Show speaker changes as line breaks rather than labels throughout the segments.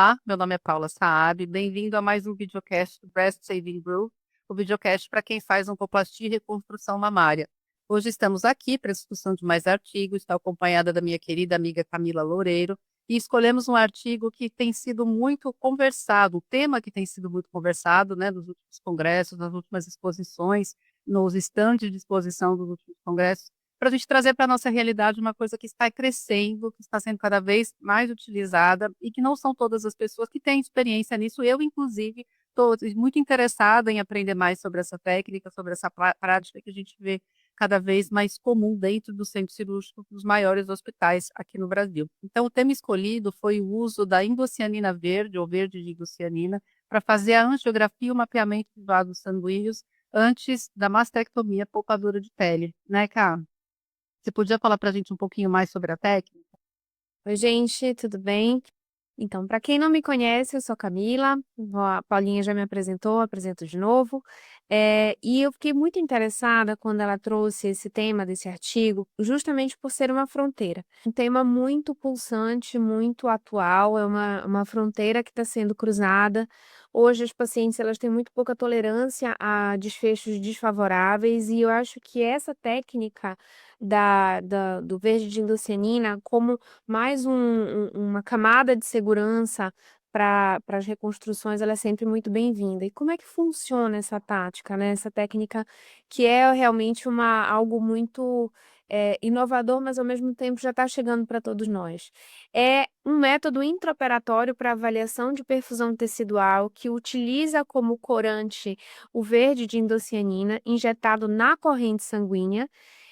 Olá, meu nome é Paula Saab, bem-vindo a mais um videocast do Breast Saving Group, o videocast para quem faz oncoplastia e reconstrução mamária. Hoje estamos aqui para a discussão de mais artigos, estou acompanhada da minha querida amiga Camila Loureiro, e escolhemos um artigo que tem sido muito conversado, o tema que tem sido muito conversado, né, nos últimos congressos, nas últimas exposições, nos estandes de exposição dos últimos congressos, para a gente trazer para a nossa realidade uma coisa que está crescendo, que está sendo cada vez mais utilizada e que não são todas as pessoas que têm experiência nisso. Eu, inclusive, estou muito interessada em aprender mais sobre essa técnica, sobre essa prática que a gente vê cada vez mais comum dentro do centro cirúrgico dos maiores hospitais aqui no Brasil. Então, o tema escolhido foi o uso da indocianina verde, ou verde de indocianina, para fazer a angiografia e o mapeamento de vasos sanguíneos antes da mastectomia poupadura de pele, né, Cá? Você podia falar para a gente um pouquinho mais sobre a técnica?
Oi, gente, tudo bem? Então, para quem não me conhece, eu sou a Camila, a Paulinha já me apresentou, apresento de novo. E eu fiquei muito interessada quando ela trouxe esse tema desse artigo, justamente por ser uma fronteira. Um tema muito pulsante, muito atual, é uma fronteira que está sendo cruzada. Hoje, as pacientes elas têm muito pouca tolerância a desfechos desfavoráveis, e eu acho que essa técnica do verde de indocianina, como mais uma camada de segurança para as reconstruções, ela é sempre muito bem-vinda. E como é que funciona essa tática, né? Essa técnica que é realmente algo muito inovador, mas ao mesmo tempo já está chegando para todos nós. É um método intraoperatório para avaliação de perfusão tecidual que utiliza como corante o verde de indocianina injetado na corrente sanguínea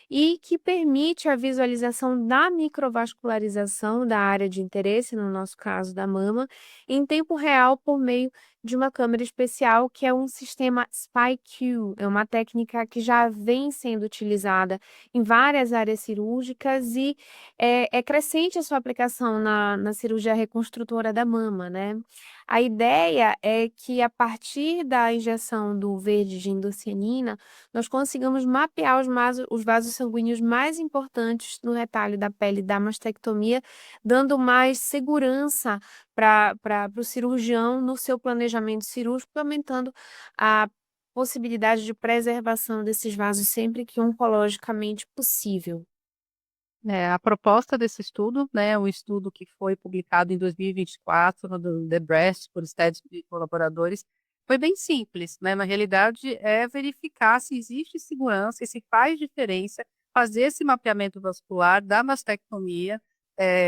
e que permite a visualização da microvascularização da área de interesse, no nosso caso da mama, em tempo real por meio de uma câmera especial que é um sistema SPY-Q. É uma técnica que já vem sendo utilizada em várias áreas cirúrgicas e é crescente a sua aplicação na cirurgia reconstrutora da mama, né? A ideia é que a partir da injeção do verde de indocianina, nós consigamos mapear os vasos sanguíneos mais importantes no retalho da pele da mastectomia, dando mais segurança para o cirurgião no seu planejamento cirúrgico, aumentando a possibilidade de preservação desses vasos sempre que oncologicamente possível.
A proposta desse estudo, né, é um estudo que foi publicado em 2024 no The Breast por Stead e colaboradores, foi bem simples, né? Na realidade, é verificar se existe segurança e se faz diferença fazer esse mapeamento vascular da mastectomia,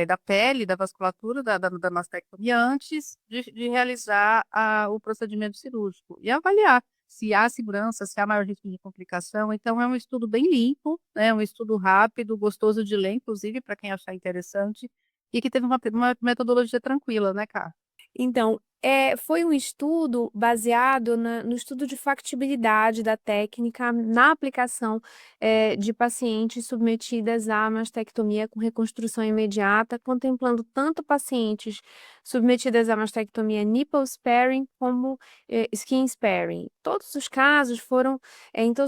da pele, da vasculatura da mastectomia antes de realizar o procedimento cirúrgico e avaliar se há segurança, se há maior risco de complicação. Então, é um estudo bem limpo, né? Um estudo rápido, gostoso de ler, inclusive, para quem achar interessante, e que teve uma metodologia tranquila, né, Cá?
Então, foi um estudo baseado no estudo de factibilidade da técnica na aplicação de pacientes submetidas à mastectomia com reconstrução imediata, contemplando tanto pacientes submetidas à mastectomia nipple sparing como skin sparing. Em todos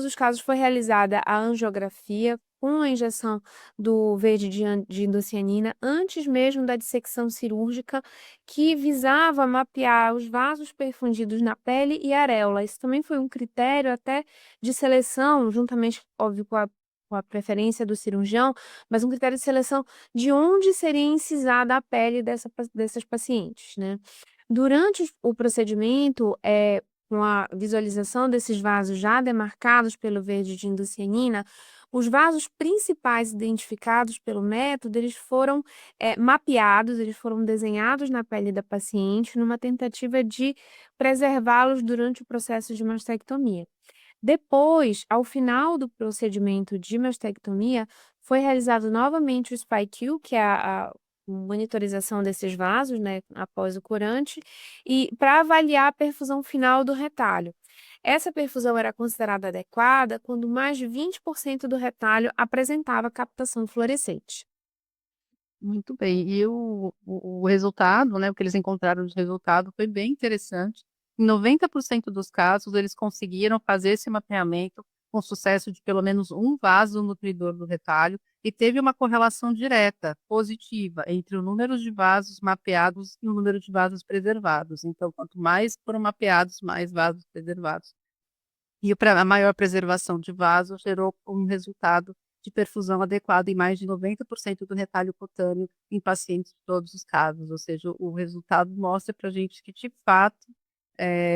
os casos foi realizada a angiografia com a injeção do verde de indocianina antes mesmo da dissecção cirúrgica, que visava mapear os vasos perfundidos na pele e areola. Isso também foi um critério até de seleção, juntamente, óbvio, com a preferência do cirurgião, mas um critério de seleção de onde seria incisada a pele dessas pacientes, né? Durante o procedimento, com a visualização desses vasos já demarcados pelo verde de indocianina, os vasos principais identificados pelo método, eles foram mapeados, eles foram desenhados na pele da paciente numa tentativa de preservá-los durante o processo de mastectomia. Depois, ao final do procedimento de mastectomia, foi realizado novamente o SPY-Q, que é a monitorização desses vasos, né, após o curante, e para avaliar a perfusão final do retalho. Essa perfusão era considerada adequada quando mais de 20% do retalho apresentava captação fluorescente.
Muito bem. E o resultado, né, o que eles encontraram de resultado foi bem interessante. Em 90% dos casos, eles conseguiram fazer esse mapeamento com sucesso de pelo menos um vaso nutridor do retalho, e teve uma correlação direta, positiva, entre o número de vasos mapeados e o número de vasos preservados. Então, quanto mais foram mapeados, mais vasos preservados. E a maior preservação de vasos gerou um resultado de perfusão adequado em mais de 90% do retalho cutâneo em pacientes de todos os casos. Ou seja, o resultado mostra para a gente que, de fato,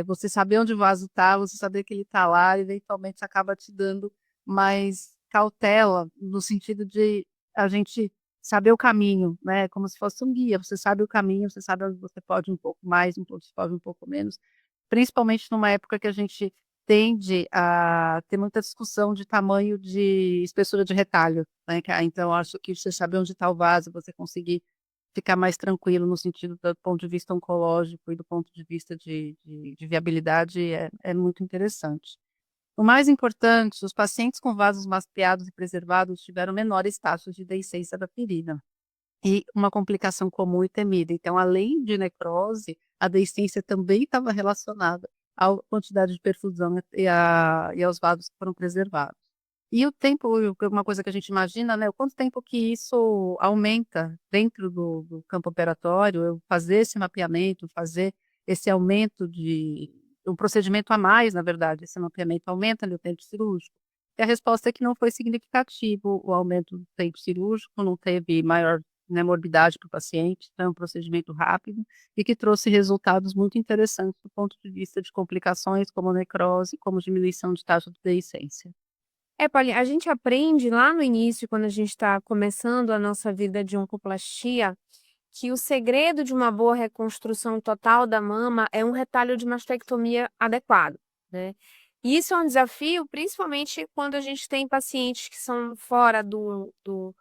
você saber onde o vaso está, você saber que ele está lá, eventualmente acaba te dando mais cautela, no sentido de a gente saber o caminho, né? Como se fosse um guia. Você sabe o caminho, você sabe onde você pode um pouco mais, onde você pode um pouco menos, principalmente numa época que a gente tende a ter muita discussão de tamanho de espessura de retalho, né? Então, acho que você saber onde está o vaso, você conseguir ficar mais tranquilo no sentido do ponto de vista oncológico e do ponto de vista de viabilidade é muito interessante. O mais importante, os pacientes com vasos mapeados e preservados tiveram menores taxas de deiscência da ferida. E uma complicação comum e temida. Então, além de necrose, a deiscência também estava relacionada à quantidade de perfusão e aos vasos que foram preservados. E o tempo, uma coisa que a gente imagina, né, o quanto tempo que isso aumenta dentro do campo operatório, eu fazer esse mapeamento, fazer esse aumento um procedimento a mais, na verdade, esse mapeamento aumenta ali o tempo cirúrgico. E a resposta é que não foi significativo o aumento do tempo cirúrgico, não teve maior, né, morbidade para o paciente, então é um procedimento rápido e que trouxe resultados muito interessantes do ponto de vista de complicações como necrose, como diminuição de taxa de deiscência.
Paulinha, a gente aprende lá no início, quando a gente está começando a nossa vida de oncoplastia, que o segredo de uma boa reconstrução total da mama é um retalho de mastectomia adequado, né? E isso é um desafio, principalmente quando a gente tem pacientes que são fora do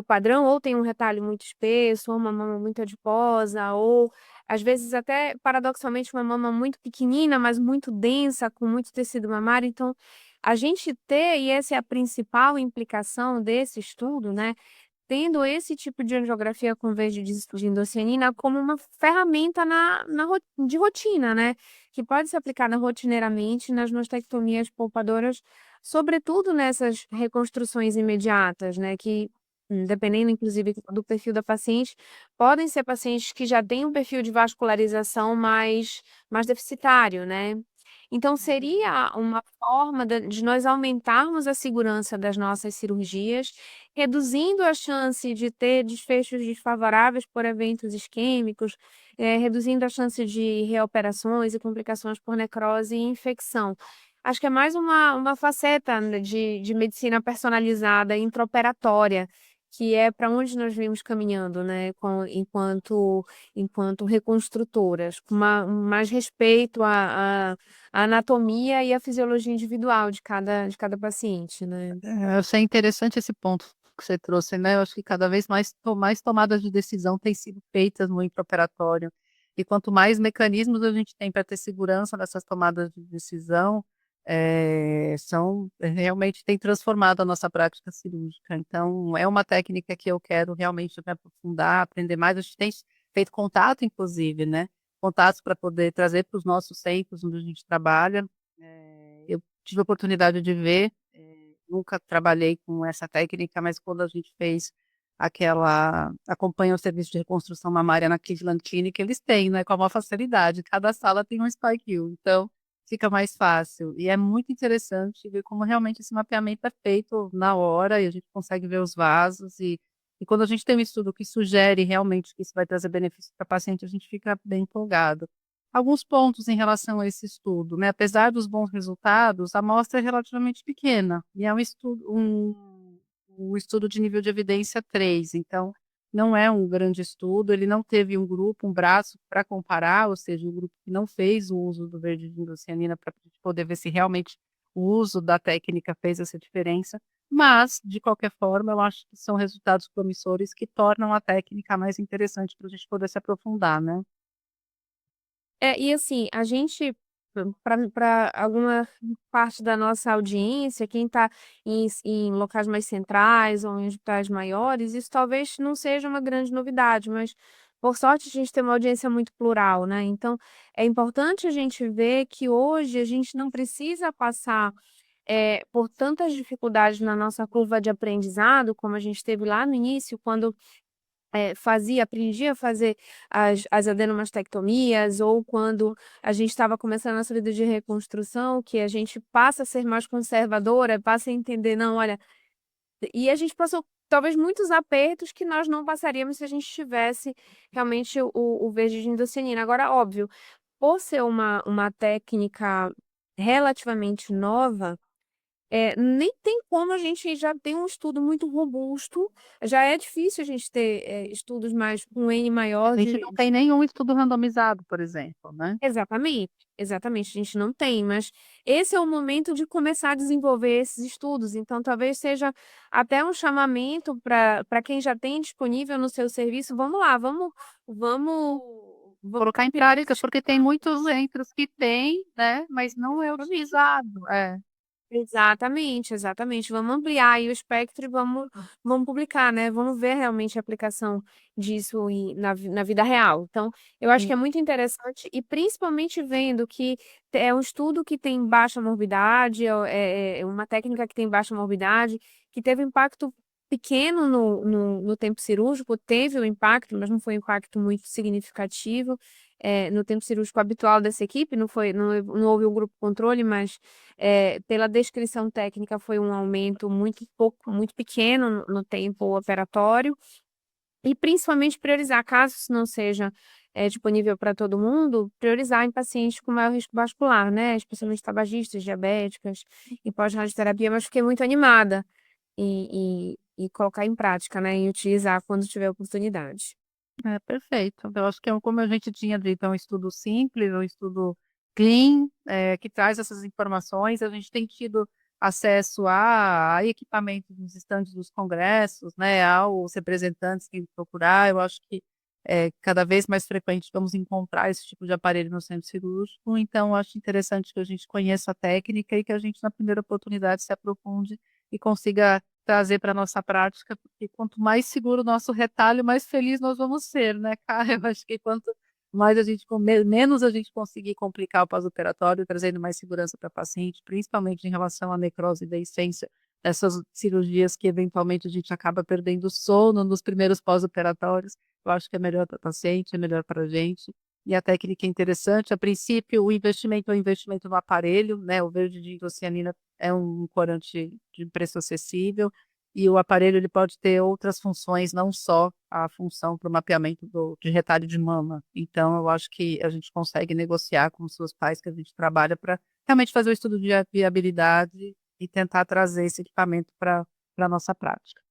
padrão, ou tem um retalho muito espesso, ou uma mama muito adiposa, ou às vezes até paradoxalmente uma mama muito pequenina, mas muito densa, com muito tecido mamário. Então, a gente ter, e essa é a principal implicação desse estudo, né? Tendo esse tipo de angiografia com verde de endocianina como uma ferramenta de rotina, né? Que pode ser aplicada rotineiramente nas mastectomias poupadoras, sobretudo nessas reconstruções imediatas, né? Que, dependendo inclusive do perfil da paciente, podem ser pacientes que já têm um perfil de vascularização mais deficitário, né? Então, seria uma forma de nós aumentarmos a segurança das nossas cirurgias, reduzindo a chance de ter desfechos desfavoráveis por eventos isquêmicos, reduzindo a chance de reoperações e complicações por necrose e infecção. Acho que é mais uma faceta, né, de medicina personalizada, intraoperatória, que é para onde nós vimos caminhando, né, enquanto reconstrutoras, com mais respeito à anatomia e à fisiologia individual de cada paciente, né?
Eu achei interessante esse ponto que você trouxe, né? Eu acho que cada vez mais tomadas de decisão têm sido feitas no intraoperatório. E quanto mais mecanismos a gente tem para ter segurança nessas tomadas de decisão, realmente tem transformado a nossa prática cirúrgica. Então, é uma técnica que eu quero realmente me aprofundar, aprender mais. A gente tem feito contato, inclusive, né? Contatos para poder trazer para os nossos centros onde a gente trabalha. Eu tive a oportunidade de ver, nunca trabalhei com essa técnica, mas quando a gente fez acompanha o serviço de reconstrução mamária na Cleveland Clinic, eles têm, né, com a maior facilidade, cada sala tem um spike então fica mais fácil. E é muito interessante ver como realmente esse mapeamento é feito na hora e a gente consegue ver os vasos e quando a gente tem um estudo que sugere realmente que isso vai trazer benefício para o paciente, a gente fica bem empolgado. Alguns pontos em relação a esse estudo, né? Apesar dos bons resultados, a amostra é relativamente pequena e é um estudo de nível de evidência 3, então não é um grande estudo, ele não teve um braço para comparar, ou seja, um grupo que não fez o uso do verde de indocianina para poder ver se realmente o uso da técnica fez essa diferença, mas, de qualquer forma, eu acho que são resultados promissores que tornam a técnica mais interessante para a gente poder se aprofundar, né?
E assim, a gente, para alguma parte da nossa audiência, quem está em locais mais centrais ou em hospitais maiores, isso talvez não seja uma grande novidade, mas por sorte a gente tem uma audiência muito plural, né? Então, é importante a gente ver que hoje a gente não precisa passar por tantas dificuldades na nossa curva de aprendizado, como a gente teve lá no início, quando aprendia a fazer as adenomastectomias, ou quando a gente estava começando a nossa vida de reconstrução, que a gente passa a ser mais conservadora, passa a entender, não, olha, e a gente passou talvez muitos apertos que nós não passaríamos se a gente tivesse realmente o verde de endoscianina. Agora, óbvio, por ser uma técnica relativamente nova, nem tem como a gente já ter um estudo muito robusto, já é difícil a gente ter, estudos mais com N
A
maior
gente não tem nenhum estudo randomizado, por exemplo, né.
exatamente, exatamente, a gente não tem, mas esse é o momento de começar a desenvolver esses estudos, então talvez seja até um chamamento para quem já tem disponível no seu serviço: "Vamos lá, vamos
Colocar em
compilar
prática,
esses".
porque tem muitos centros que têm, né, mas não é utilizado. É.
Exatamente, exatamente. Vamos ampliar aí o espectro e vamos publicar, né, vamos ver realmente a aplicação disso na vida real. Então, eu acho que
Sim.
é muito interessante e principalmente vendo que é um estudo que tem baixa morbidade, é uma técnica que tem baixa morbidade, que teve impacto pequeno no tempo cirúrgico, teve o impacto, mas não foi um impacto muito significativo, no tempo cirúrgico habitual dessa equipe, não houve um grupo controle, mas pela descrição técnica, foi um aumento muito pequeno no tempo operatório, e principalmente priorizar, caso isso não seja, disponível para todo mundo, priorizar em pacientes com maior risco vascular, né, especialmente tabagistas, diabéticas e pós-radioterapia, mas fiquei muito animada e colocar em prática, né, e utilizar quando tiver oportunidade.
É, perfeito. Eu acho que como a gente tinha dito, é um estudo simples, um estudo clean, que traz essas informações. A gente tem tido acesso a equipamentos nos estandes dos congressos, né, aos representantes que procurar. Eu acho que, cada vez mais frequente vamos encontrar esse tipo de aparelho no centro cirúrgico, então eu acho interessante que a gente conheça a técnica e que a gente, na primeira oportunidade, se aprofunde e consiga trazer para nossa prática, porque quanto mais seguro o nosso retalho, mais feliz nós vamos ser, né, cara. Eu acho que quanto mais a gente menos a gente conseguir complicar o pós-operatório, trazendo mais segurança para paciente, principalmente em relação à necrose e deiscência, essas cirurgias que eventualmente a gente acaba perdendo o sono nos primeiros pós-operatórios, eu acho que é melhor para o paciente, é melhor para a gente. E a técnica é interessante. A princípio, o investimento é um investimento no aparelho, né, o verde de endocianina é um corante de preço acessível, e o aparelho ele pode ter outras funções, não só a função para o mapeamento de retalho de mama. Então eu acho que a gente consegue negociar com os seus pais, que a gente trabalha para realmente fazer o estudo de viabilidade e tentar trazer esse equipamento para a nossa prática.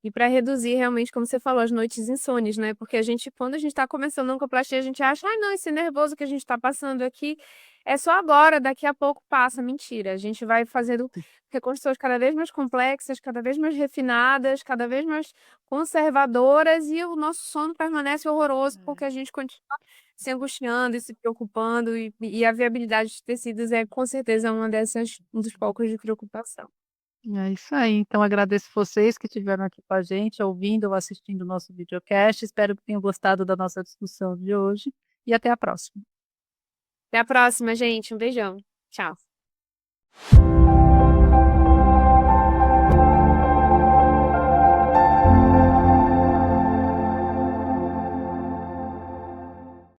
E para reduzir realmente, como você falou, as noites insônias, né, porque quando a gente está começando a oncoplastia, a gente acha: "Ai não, esse nervoso que a gente está passando aqui é só agora, daqui a pouco passa". Mentira, a gente vai fazendo reconstruções cada vez mais complexas, cada vez mais refinadas, cada vez mais conservadoras, e o nosso sono permanece horroroso, porque a gente continua se angustiando e se preocupando, e a viabilidade de tecidos é com certeza um dos focos de preocupação.
É isso aí. Então agradeço vocês que estiveram aqui com a gente, ouvindo ou assistindo o nosso videocast. Espero que tenham gostado da nossa discussão de hoje e até a próxima.
Até a próxima, gente. Um beijão. Tchau.